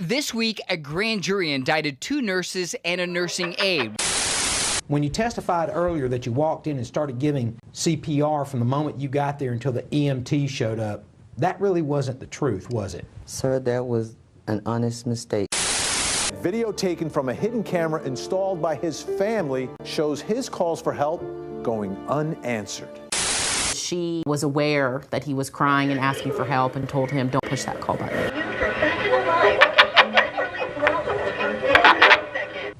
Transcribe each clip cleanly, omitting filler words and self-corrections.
This week, a grand jury indicted 2 nurses and a nursing aide. When you testified earlier that you walked in and started giving CPR from the moment you got there until the EMT showed up, that really wasn't the truth, was it? Sir, that was an honest mistake. Video taken from a hidden camera installed by his family shows his calls for help going unanswered. She was aware that he was crying and asking for help and told him, don't push that call button.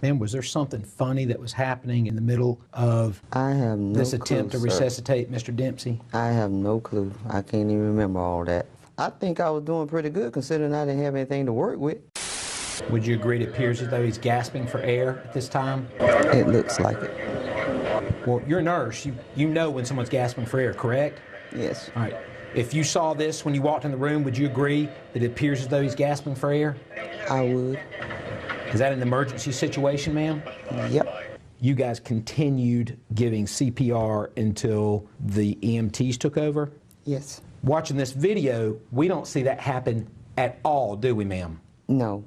Man, was there something funny that was happening in the middle of this attempt to resuscitate Mr. Dempsey? I have no clue. I can't even remember all that. I think I was doing pretty good considering I didn't have anything to work with. Would you agree it appears as though he's gasping for air at this time? It looks like it. Well, you're a nurse. You know when someone's gasping for air, correct? Yes. All right. If you saw this when you walked in the room, would you agree that it appears as though he's gasping for air? I would. Is that an emergency situation, ma'am? Yep. You guys continued giving CPR until the EMTs took over? Yes. Watching this video, we don't see that happen at all, do we, ma'am? No.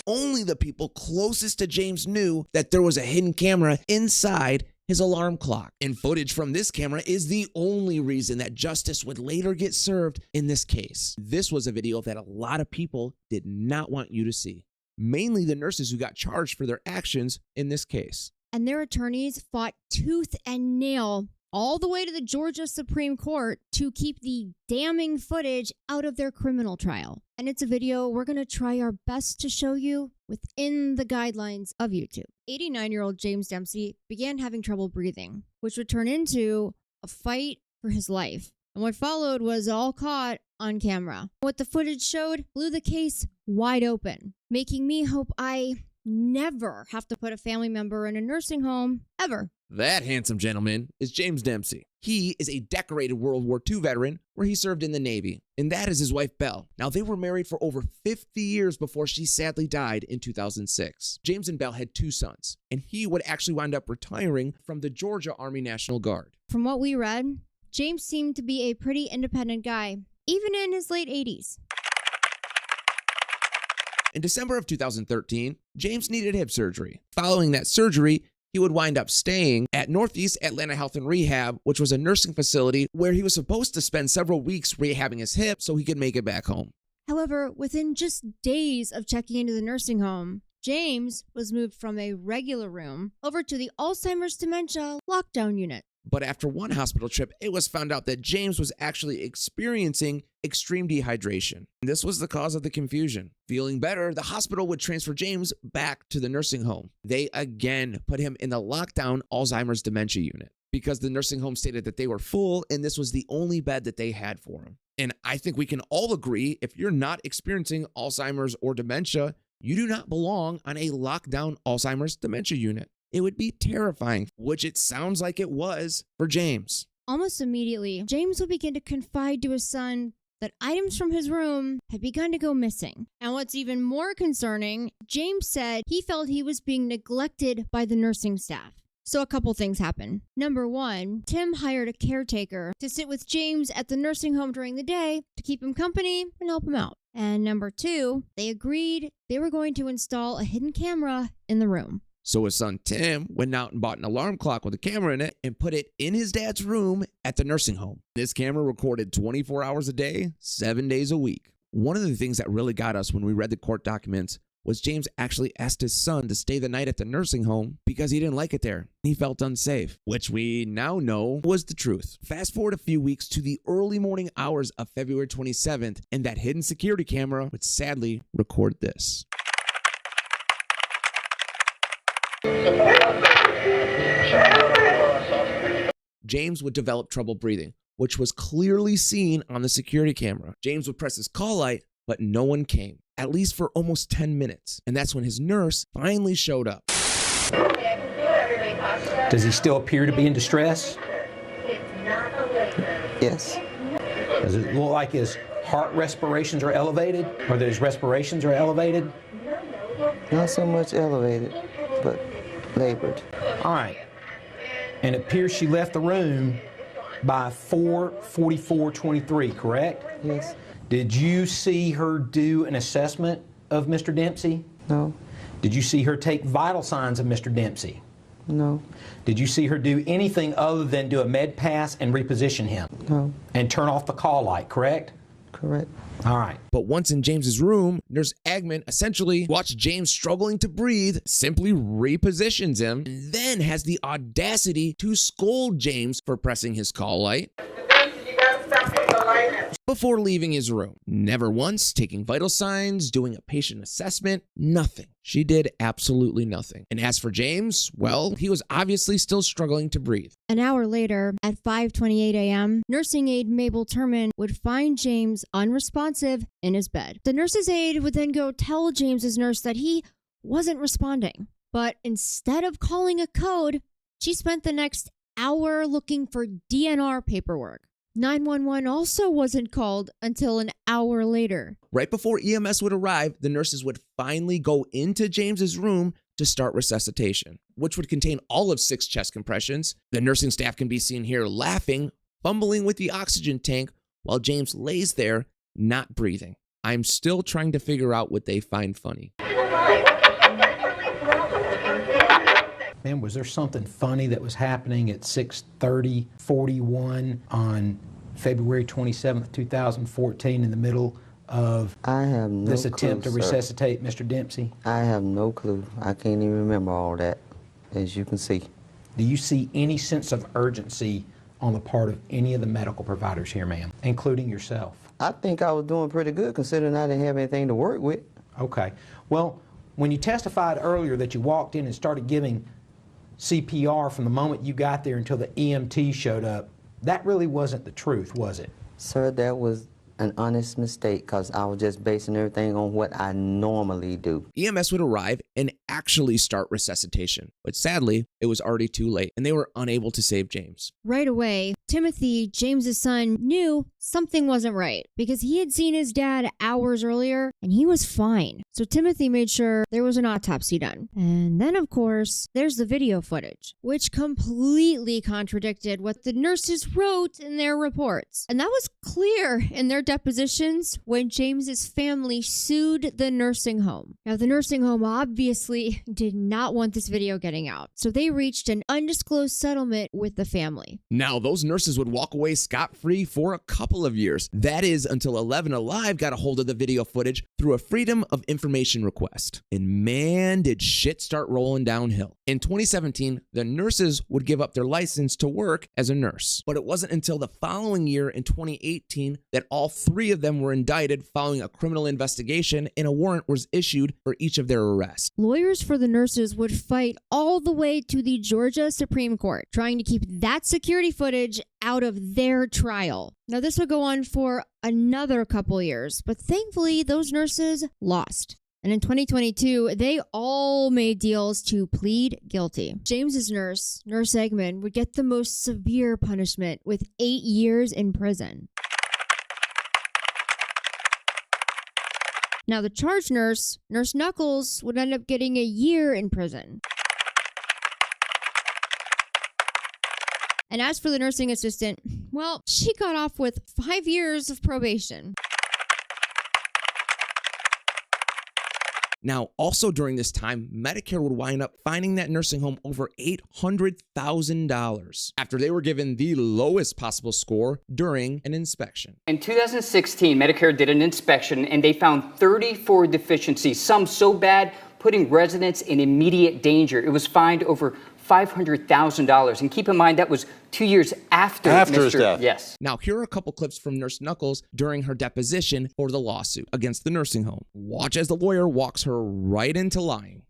Only the people closest to James knew that there was a hidden camera inside his alarm clock. And footage from this camera is the only reason that justice would later get served in this case. This was a video that a lot of people did not want you to see. Mainly the nurses who got charged for their actions in this case. And their attorneys fought tooth and nail all the way to the Georgia Supreme Court to keep the damning footage out of their criminal trial. And it's a video we're going to try our best to show you within the guidelines of YouTube. 89-year-old James Dempsey began having trouble breathing, which would turn into a fight for his life. And what followed was all caught on camera. What the footage showed blew the case wide open, making me hope I never have to put a family member in a nursing home, ever. That handsome gentleman is James Dempsey. He is a decorated World War II veteran where he served in the Navy, and that is his wife, Belle. Now, they were married for over 50 years before she sadly died in 2006. James and Belle had 2 sons, and he would actually wind up retiring from the Georgia Army National Guard. From what we read, James seemed to be a pretty independent guy, even in his late 80s. In December of 2013, James needed hip surgery. Following that surgery, he would wind up staying at Northeast Atlanta Health and Rehab, which was a nursing facility where he was supposed to spend several weeks rehabbing his hip so he could make it back home. However, within just days of checking into the nursing home, James was moved from a regular room over to the Alzheimer's Dementia lockdown unit. But after one hospital trip, it was found out that James was actually experiencing extreme dehydration. This was the cause of the confusion. Feeling better, the hospital would transfer James back to the nursing home. They again put him in the lockdown Alzheimer's Dementia unit because the nursing home stated that they were full and this was the only bed that they had for him. And I think we can all agree if you're not experiencing Alzheimer's or dementia, you do not belong on a lockdown Alzheimer's Dementia unit. It would be terrifying, which it sounds like it was for James. Almost immediately, James would begin to confide to his son that items from his room had begun to go missing. And what's even more concerning, James said he felt he was being neglected by the nursing staff. So a couple things happened. Number 1, Tim hired a caretaker to sit with James at the nursing home during the day to keep him company and help him out. And number 2, they agreed they were going to install a hidden camera in the room. So his son Tim went out and bought an alarm clock with a camera in it and put it in his dad's room at the nursing home. This camera recorded 24 hours a day, 7 days a week. One of the things that really got us when we read the court documents was James actually asked his son to stay the night at the nursing home because he didn't like it there. He felt unsafe, which we now know was the truth. Fast forward a few weeks to the early morning hours of February 27th, and that hidden security camera would sadly record this. James would develop trouble breathing, which was clearly seen on the security camera. James would press his call light, but no one came, at least for almost 10 minutes. And that's when his nurse finally showed up. Does he still appear to be in distress? Yes. Does it look like his heart respirations are elevated, or that his respirations are elevated? Not so much elevated, but labored. All right. And it appears she left the room by 4:44:23, correct? Yes. Did you see her do an assessment of Mr. Dempsey? No. Did you see her take vital signs of Mr. Dempsey? No. Did you see her do anything other than do a med pass and reposition him? No. And turn off the call light, correct? Correct. All right. But once in James's room, Nurse Agman essentially watched James struggling to breathe, simply repositions him, and then has the audacity to scold James for pressing his call light before leaving his room. Never once taking vital signs, doing a patient assessment, nothing. She did absolutely nothing. And as for James, well, he was obviously still struggling to breathe. An hour later, at 5:28 a.m., nursing aide Mabel Turman would find James unresponsive in his bed. The nurse's aide would then go tell James's nurse that he wasn't responding. But instead of calling a code, she spent the next hour looking for DNR paperwork. 911 also wasn't called until an hour later. Right before EMS would arrive, the nurses would finally go into James's room to start resuscitation, which would contain all of 6 chest compressions. The nursing staff can be seen here laughing, fumbling with the oxygen tank, while James lays there, not breathing. I'm still trying to figure out what they find funny. Man, was there something funny that was happening at 6:30:41 on February 27th, 2014 in the middle of I have no this attempt clue, to sir. resuscitate Mr. Dempsey? I have no clue. I can't even remember all that, as you can see. Do you see any sense of urgency on the part of any of the medical providers here, ma'am, including yourself? I think I was doing pretty good considering I didn't have anything to work with. Okay. Well, when you testified earlier that you walked in and started giving CPR from the moment you got there until the EMT showed up, that really wasn't the truth, was it? Sir, that was an honest mistake because I was just basing everything on what I normally do. EMS would arrive and actually start resuscitation, but sadly, it was already too late and they were unable to save James. Right away, Timothy, James's son, knew something wasn't right because he had seen his dad hours earlier and he was fine. So Timothy made sure there was an autopsy done. And then, of course, there's the video footage, which completely contradicted what the nurses wrote in their reports. And that was clear in their depositions when James's family sued the nursing home. Now, the nursing home obviously did not want this video getting out, so they reached an undisclosed settlement with the family. Now, those nurses would walk away scot-free for a couple of years. That is until 11 Alive got a hold of the video footage through a Freedom of Information request. And man, did shit start rolling downhill. In 2017, the nurses would give up their license to work as a nurse. But it wasn't until the following year in 2018 that all 3 of them were indicted following a criminal investigation and a warrant was issued for each of their arrests. Lawyers for the nurses would fight all the way to the Georgia Supreme Court, trying to keep that security footage out of their trial. Now, this would go on for another couple years, but thankfully, those nurses lost. And in 2022, they all made deals to plead guilty. James's nurse, Nurse Eggman, would get the most severe punishment with 8 years in prison. Now, the charge nurse, Nurse Knuckles, would end up getting a year in prison. And as for the nursing assistant, well, she got off with 5 years of probation. Now, also during this time, Medicare would wind up fining that nursing home over $800,000 after they were given the lowest possible score during an inspection. In 2016, Medicare did an inspection and they found 34 deficiencies, some so bad, putting residents in immediate danger. It was fined over $500,000. And keep in mind, that was 2 years after his death. Yes. Now, here are a couple clips from Nurse Knuckles during her deposition for the lawsuit against the nursing home. Watch as the lawyer walks her right into lying.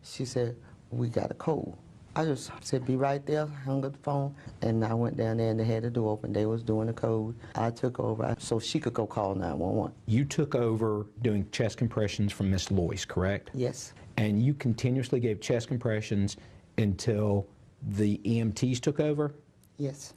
She said, we got a code. I just said, be right there, hung up the phone, and I went down there and they had the door open. They was doing the code. I took over so she could go call 911. You took over doing chest compressions from Miss Loyce, correct? Yes. And you continuously gave chest compressions until the EMTs took over? Yes.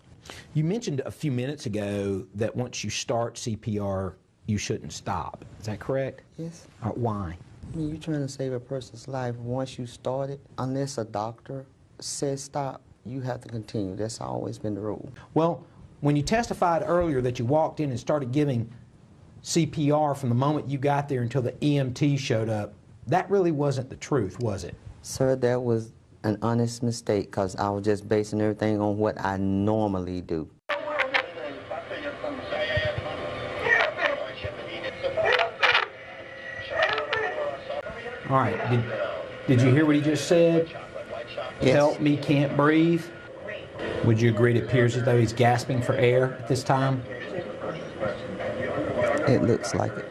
You mentioned a few minutes ago that once you start CPR, you shouldn't stop. Is that correct? Yes. Why? I mean, you're trying to save a person's life. Once you start it, unless a doctor says stop, you have to continue. That's always been the rule. Well, when you testified earlier that you walked in and started giving CPR from the moment you got there until the EMT showed up. That really wasn't the truth, was it? Sir, that was an honest mistake because I was just basing everything on what I normally do. All right, did you hear what he just said? Yes. Help me, can't breathe. Would you agree it appears as though he's gasping for air at this time? It looks like it.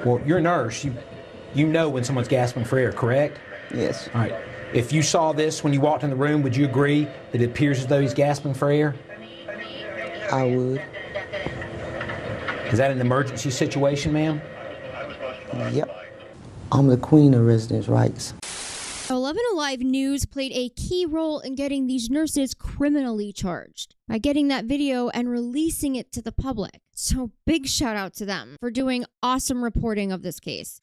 Well, you're a nurse. You know when someone's gasping for air, correct? Yes. All right. If you saw this when you walked in the room, would you agree that it appears as though he's gasping for air? I would. Is that an emergency situation, ma'am? Yep. I'm the queen of residents' rights. 11 Alive News played a key role in getting these nurses criminally charged by getting that video and releasing it to the public. So big shout out to them for doing awesome reporting of this case.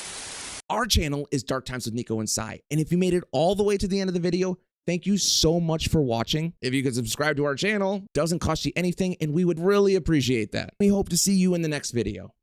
Our channel is Dark Times with Nico and Sai, and if you made it all the way to the end of the video, thank you so much for watching. If you could subscribe to our channel, doesn't cost you anything, and we would really appreciate that. We hope to see you in the next video.